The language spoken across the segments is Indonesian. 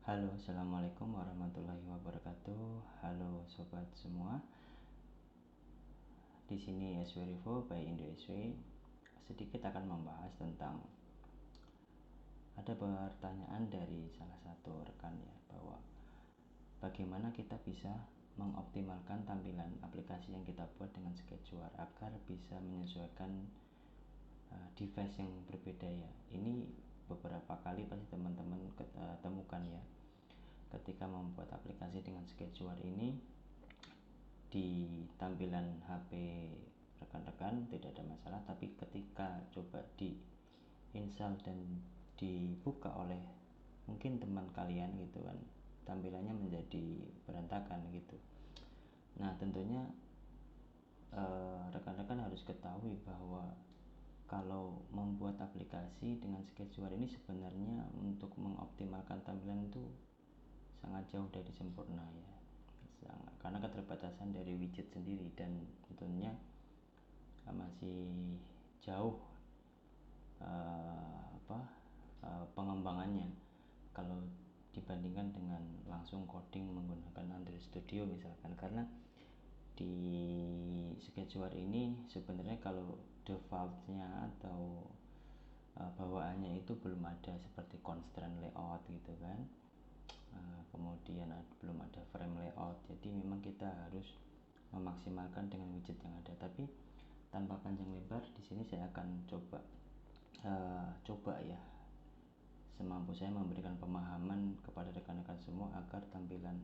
Halo, assalamualaikum warahmatullahi wabarakatuh. Halo sobat semua. Di sini SW by Indo SW. Sedikit akan membahas tentang ada pertanyaan dari salah satu rekan ya, bahwa bagaimana kita bisa mengoptimalkan tampilan aplikasi yang kita buat dengan Sketchware agar bisa menyesuaikan device yang berbeda ya. Ini beberapa kali pasti teman-teman temukan ya, ketika membuat aplikasi dengan Sketchware ini di tampilan HP rekan-rekan tidak ada masalah, tapi ketika coba di install dan dibuka oleh mungkin teman kalian gitu kan, tampilannya menjadi berantakan gitu. Nah tentunya rekan-rekan harus ketahui bahwa kalau membuat aplikasi dengan Sketchware ini sebenarnya untuk mengoptimalkan tampilan itu sangat jauh dari sempurna ya, karena keterbatasan dari widget sendiri dan tentunya masih jauh pengembangannya kalau dibandingkan dengan langsung coding menggunakan Android Studio misalkan. Karena di Sketchware ini sebenarnya kalau defaultnya atau bawaannya itu belum ada seperti constraint layout gitu kan. Kemudian belum ada frame layout, jadi memang kita harus memaksimalkan dengan widget yang ada. Tapi tanpa panjang lebar, di sini saya akan coba ya semampu saya memberikan pemahaman kepada rekan-rekan semua agar tampilan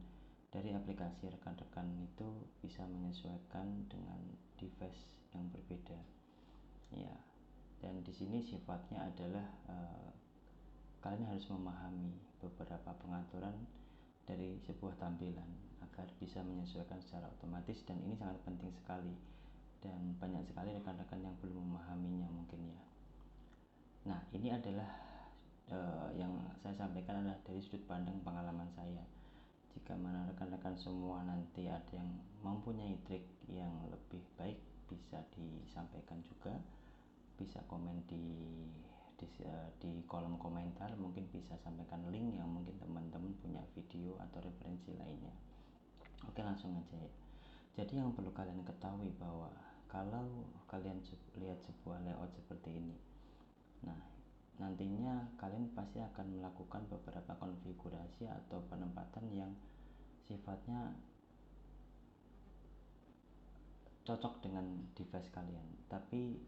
dari aplikasi rekan-rekan itu bisa menyesuaikan dengan device yang berbeda ya. Dan di sini sifatnya adalah kalian harus memahami beberapa pengaturan dari sebuah tampilan agar bisa menyesuaikan secara otomatis, dan ini sangat penting sekali dan banyak sekali rekan-rekan yang belum memahaminya mungkin ya. Nah ini adalah yang saya sampaikan adalah dari sudut pandang pengalaman saya. Jika mana rekan-rekan semua nanti ada yang mempunyai trik yang lebih baik, bisa disampaikan juga, bisa komen di kolom komentar, mungkin bisa sampaikan link yang mungkin teman-teman punya video atau referensi lainnya. Oke, langsung aja ya. Jadi yang perlu kalian ketahui bahwa kalau kalian lihat sebuah layout seperti ini, nah nantinya kalian pasti akan melakukan beberapa konfigurasi atau penempatan yang sifatnya cocok dengan device kalian, tapi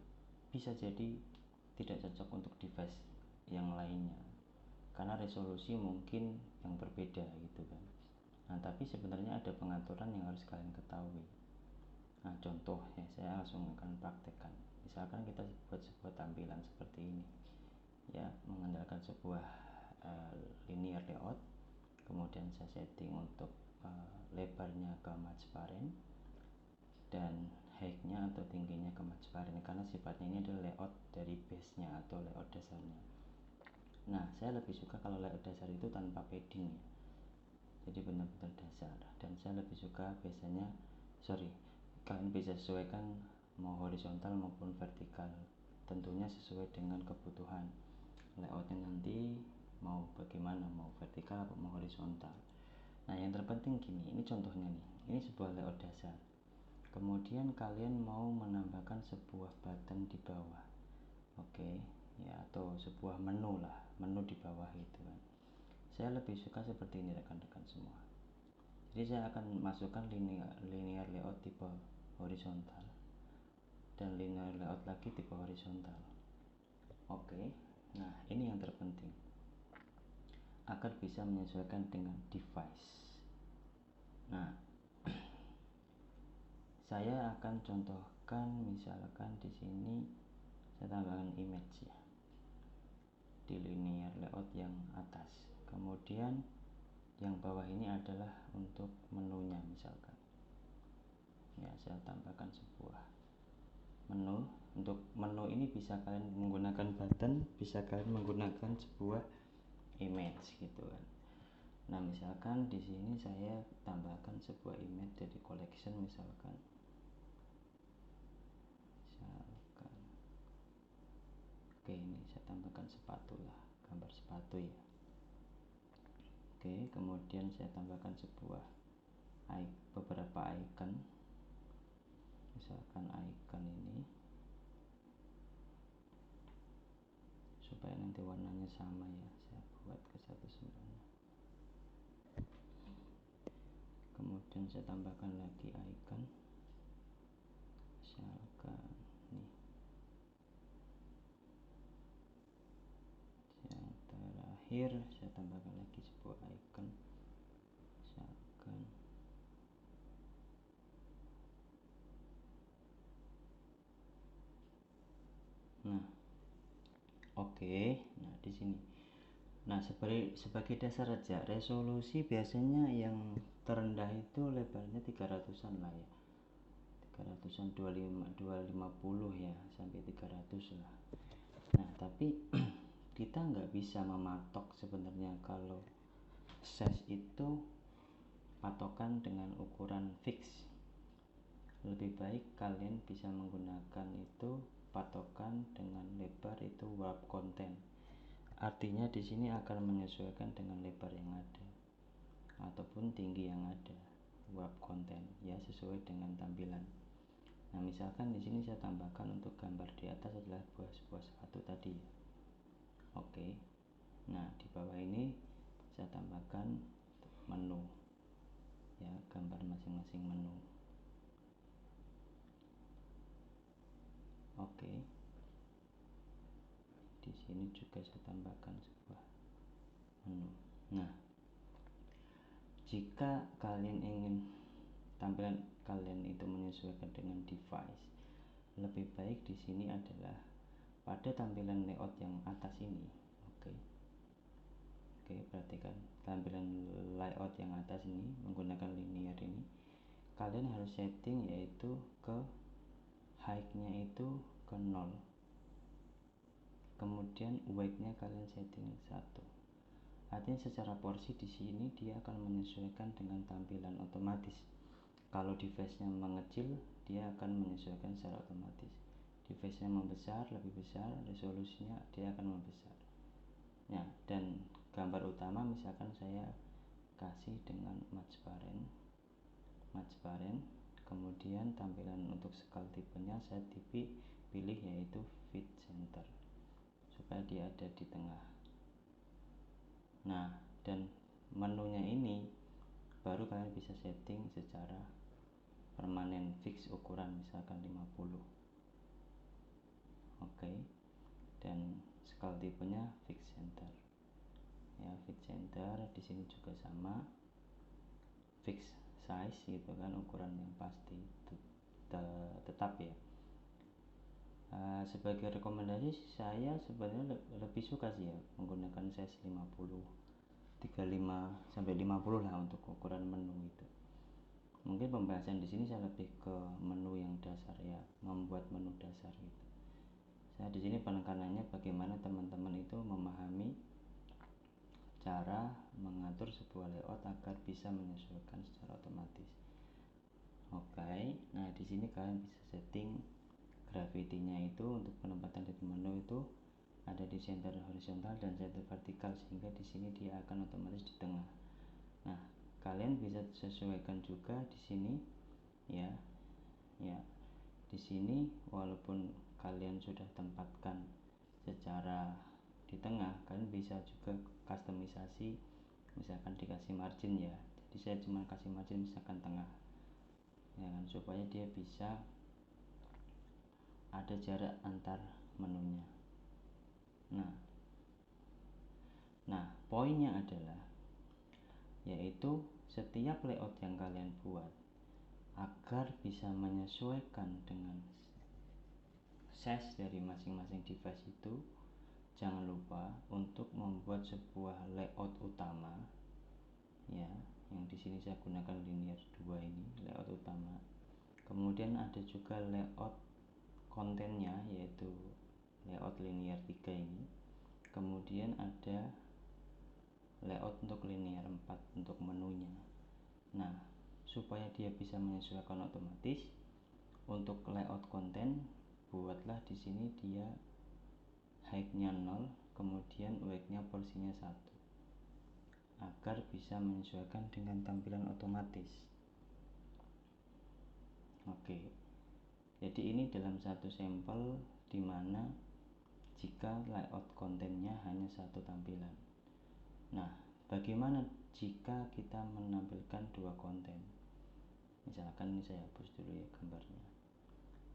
bisa jadi tidak cocok untuk device yang lainnya karena resolusi mungkin yang berbeda gitu kan. Nah tapi sebenarnya ada pengaturan yang harus kalian ketahui. Nah contoh ya, saya langsung akan praktekkan. Misalkan kita buat sebuah tampilan seperti ini ya, mengandalkan sebuah linear layout, kemudian saya setting untuk lebarnya ke match parent dan height-nya atau tingginya ke match parent, karena sifatnya ini adalah layout dari base-nya atau layout dasarnya. Nah saya lebih suka kalau layout dasar itu tanpa padding ya, jadi benar-benar dasar. Dan saya lebih suka biasanya, kalian bisa sesuaikan mau horizontal maupun vertikal, tentunya sesuai dengan kebutuhan layoutnya nanti mau bagaimana, mau vertikal atau mau horizontal. Nah yang terpenting gini, ini contohnya nih, ini sebuah layout dasar, kemudian kalian mau menambahkan sebuah button di bawah, oke ya, atau sebuah menu lah, menu di bawah gitu kan. Saya lebih suka seperti ini rekan-rekan semua. Jadi saya akan masukkan linear layout tipe horizontal dan linear layout lagi tipe horizontal. Oke. Nah ini yang terpenting agar bisa menyesuaikan dengan device. Nah saya akan contohkan, misalkan di sini saya tambahkan image ya di linear layout yang atas, kemudian yang bawah ini adalah untuk menunya misalkan ya, saya tambahkan sebuah menu. Untuk menu ini bisa kalian menggunakan button, bisa kalian menggunakan sebuah image gitu kan. Nah misalkan di sini saya tambahkan sebuah image dari collection misalkan oke, ini saya tambahkan sepatu lah, gambar sepatu ya. Oke, kemudian saya tambahkan beberapa icon, misalkan icon ini, supaya nanti warnanya sama ya, saya buat ke satu semuanya. Kemudian saya tambahkan lagi icon, misalkan nih yang terakhir, saya tambahkan lagi sebuah icon, misalkan nah oke. Nah di sini, nah sebagai dasar aja, resolusi biasanya yang terendah itu lebarnya 300-an lah ya, 300-an, 250 ya, sampai 300 lah. Nah tapi kita nggak bisa mematok sebenarnya kalau size itu patokan dengan ukuran fix. Lebih baik kalian bisa menggunakan itu patokan dengan lebar itu warp content. Artinya di sini akan menyesuaikan dengan lebar yang ada ataupun tinggi yang ada, warp content ya, sesuai dengan tampilan. Nah misalkan di sini saya tambahkan untuk gambar di atas adalah sebuah sepatu tadi ya. Oke. Nah di bawah ini saya tambahkan menu ya, gambar masing-masing menu. Oke. Di sini juga saya tambahkan sebuah menu. Nah jika kalian ingin tampilan kalian itu menyesuaikan dengan device, lebih baik di sini adalah pada tampilan layout yang atas ini. Oke, perhatikan tampilan layout yang atas ini menggunakan linear ini, kalian harus setting yaitu ke height-nya itu ke 0, kemudian weight-nya kalian setting 1. Artinya secara porsi di sini dia akan menyesuaikan dengan tampilan otomatis. Kalau device-nya mengecil, dia akan menyesuaikan secara otomatis. Device-nya membesar, lebih besar, resolusinya dia akan membesar. Ya, dan gambar utama misalkan saya kasih dengan match parent, kemudian tampilan untuk scale tipenya saya pilih yaitu fit center supaya dia ada di tengah. Nah dan menunya ini baru kalian bisa setting secara permanen fix ukuran misalkan 50. Oke. Dan scale tipenya fix center ya, fit center. Di sini juga sama, fix size gitu kan, ukuran yang pasti tetap ya. Sebagai rekomendasi saya sebenarnya lebih suka sih ya menggunakan size 50, 35 sampai 50 lah untuk ukuran menu itu. Mungkin pembahasan di sini saya lebih ke menu yang dasar ya, membuat menu dasar gitu. Saya di sini penekanannya bagaimana teman-teman itu memahami cara mengatur sebuah layout agar bisa menyesuaikan secara otomatis. Oke, nah di sini kalian bisa setting gravity-nya itu untuk penempatan di menu itu ada di center horizontal dan center vertikal, sehingga di sini dia akan otomatis di tengah. Nah, kalian bisa sesuaikan juga di sini ya. Ya. Di sini walaupun kalian sudah tempatkan secara di tengah, kalian bisa juga customisasi, misalkan dikasih margin ya. Jadi saya cuma kasih margin misalkan tengah. Ya kan, supaya dia bisa ada jarak antar menunya. Nah, poinnya adalah yaitu setiap layout yang kalian buat agar bisa menyesuaikan dengan size dari masing-masing device itu, jangan lupa untuk membuat sebuah layout utama ya, yang di sini saya gunakan linear 2 ini, layout utama. Kemudian ada juga layout kontennya yaitu layout linear 3 ini. Kemudian ada layout untuk linear 4 untuk menunya. Nah, supaya dia bisa menyesuaikan otomatis, untuk layout konten buatlah di sini dia height-nya 0, kemudian weight-nya porsinya 1, agar bisa menyesuaikan dengan tampilan otomatis. Oke, jadi ini dalam satu sampel di mana jika layout kontennya hanya satu tampilan. Nah, bagaimana jika kita menampilkan dua konten? Misalkan ini saya hapus dulu ya gambarnya.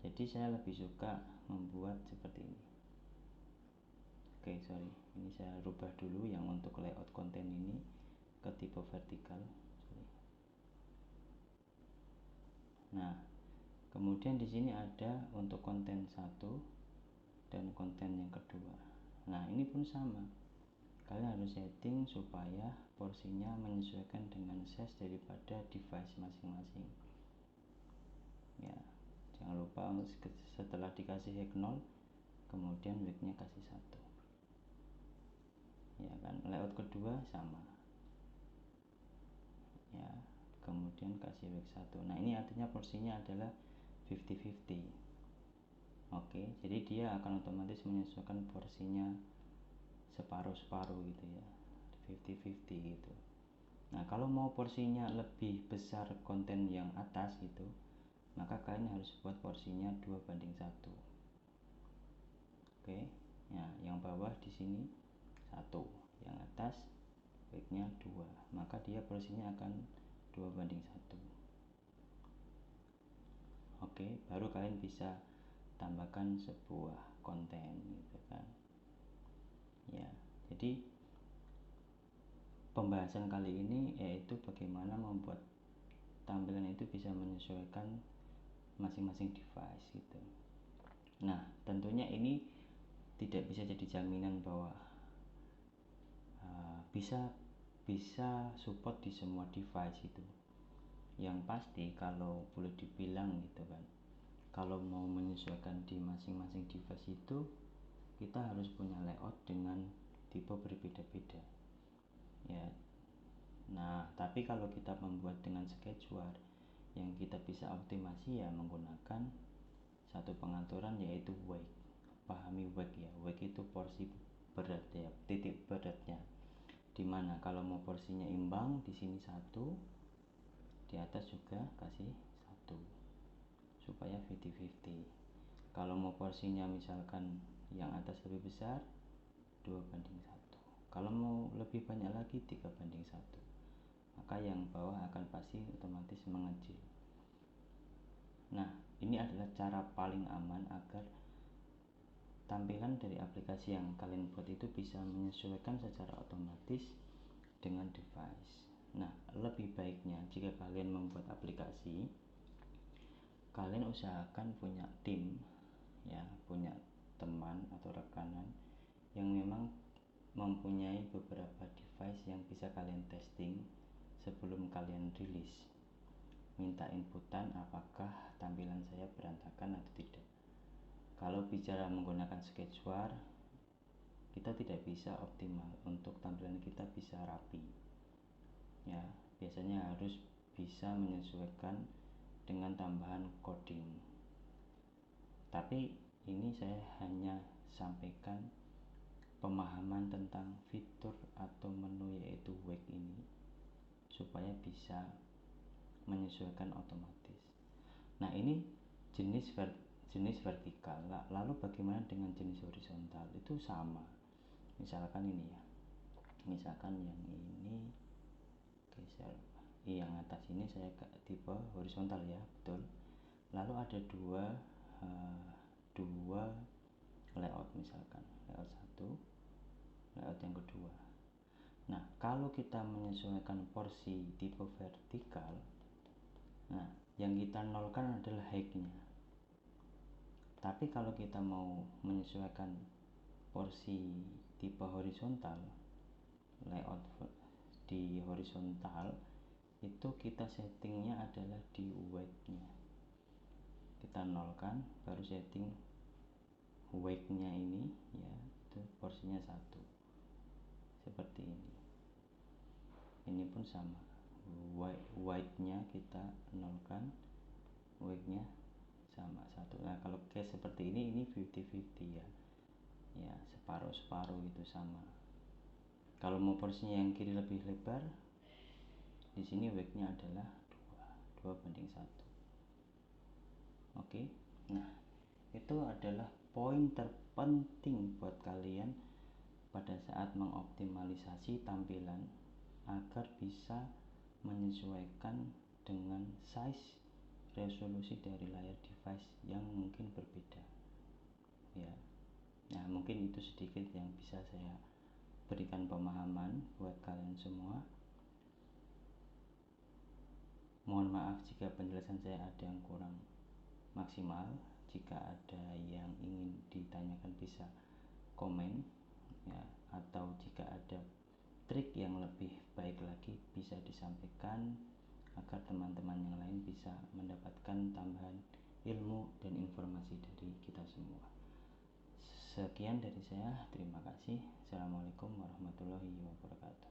Jadi saya lebih suka membuat seperti ini. Oke, sorry, ini saya rubah dulu yang untuk layout konten ini ke tipe vertikal. Nah, kemudian di sini ada untuk konten satu dan konten yang kedua. Nah, ini pun sama. Kalian harus setting supaya porsinya menyesuaikan dengan size daripada device masing-masing. Ya, jangan lupa setelah dikasih H 0, kemudian width-nya kasih 1. Ya kan, layout kedua sama. Ya, kemudian kasih width 1. Nah, ini artinya porsinya adalah 50-50. Oke, jadi dia akan otomatis menyesuaikan porsinya separuh-separuh gitu ya, 50-50 gitu. Nah, kalau mau porsinya lebih besar konten yang atas gitu, maka kalian harus buat porsinya 2:1. Oke, ya, yang bawah di sini 1, yang atas width-nya 2, maka dia porsinya akan 2:1. Oke, baru kalian bisa tambahkan sebuah konten gitu kan. Ya, jadi pembahasan kali ini yaitu bagaimana membuat tampilan itu bisa menyesuaikan masing-masing device gitu. Nah, tentunya ini tidak bisa jadi jaminan bahwa bisa support di semua device itu. Yang pasti kalau boleh dibilang gitu kan, kalau mau menyesuaikan di masing-masing device itu kita harus punya layout dengan tipe berbeda-beda ya. Nah, tapi kalau kita membuat dengan sketchware yang kita bisa optimasi ya menggunakan satu pengaturan yaitu weight. Pahami weight ya, weight itu porsi berat ya, titik beratnya, dimana kalau mau porsinya imbang di sini 1, di atas juga kasih 1 supaya 50-50. Kalau mau porsinya misalkan yang atas lebih besar 2:1, kalau mau lebih banyak lagi 3:1, maka yang bawah akan pasti otomatis mengecil. Nah, ini adalah cara paling aman agar tampilan dari aplikasi yang kalian buat itu bisa menyesuaikan secara otomatis dengan device. Nah, lebih baiknya jika kalian membuat aplikasi, kalian usahakan punya tim ya, punya teman atau rekanan yang memang mempunyai beberapa device yang bisa kalian testing sebelum kalian rilis. Minta inputan apakah tampilan saya berantakan atau tidak. Kalau bicara menggunakan sketchware, kita tidak bisa optimal untuk tampilan kita bisa rapi ya, biasanya harus bisa menyesuaikan dengan tambahan coding. Tapi ini saya hanya sampaikan pemahaman tentang fitur atau menu yaitu wake ini supaya bisa menyesuaikan otomatis. Nah, ini jenis vertikal. Lalu bagaimana dengan jenis horizontal? Itu sama. Misalkan ini ya, misalkan yang ini geser, yang atas ini saya tipe horizontal ya, betul. Lalu ada dua layout, misalkan layout 1, layout yang kedua. Nah, kalau kita menyesuaikan porsi tipe vertikal, nah yang kita nolkan adalah height-nya. Tapi kalau kita mau menyesuaikan porsi tipe horizontal, layout di horizontal itu kita settingnya adalah di weight-nya. Kita nolkan, baru setting weight-nya ini ya, itu porsinya 1. Seperti ini. Ini pun sama. Weight-nya kita nolkan, weight-nya sama 1. Nah, kalau case seperti ini 50-50 ya. Ya, separuh-separuh itu sama. Kalau mau porsinya yang kiri lebih lebar, di sini weight-nya adalah 2:1. Oke. Nah, itu adalah poin terpenting buat kalian pada saat mengoptimalisasi tampilan agar bisa menyesuaikan dengan size resolusi dari layar device yang mungkin berbeda ya. Nah, mungkin itu sedikit yang bisa saya berikan pemahaman buat kalian semua. Mohon maaf jika penjelasan saya ada yang kurang maksimal. Jika ada yang ingin ditanyakan bisa komen ya, atau jika ada trik yang lebih baik lagi bisa disampaikan agar teman-teman yang lain bisa mendapatkan tambahan ilmu dan informasi dari kita semua. Sekian dari saya, terima kasih. Assalamualaikum warahmatullahi wabarakatuh.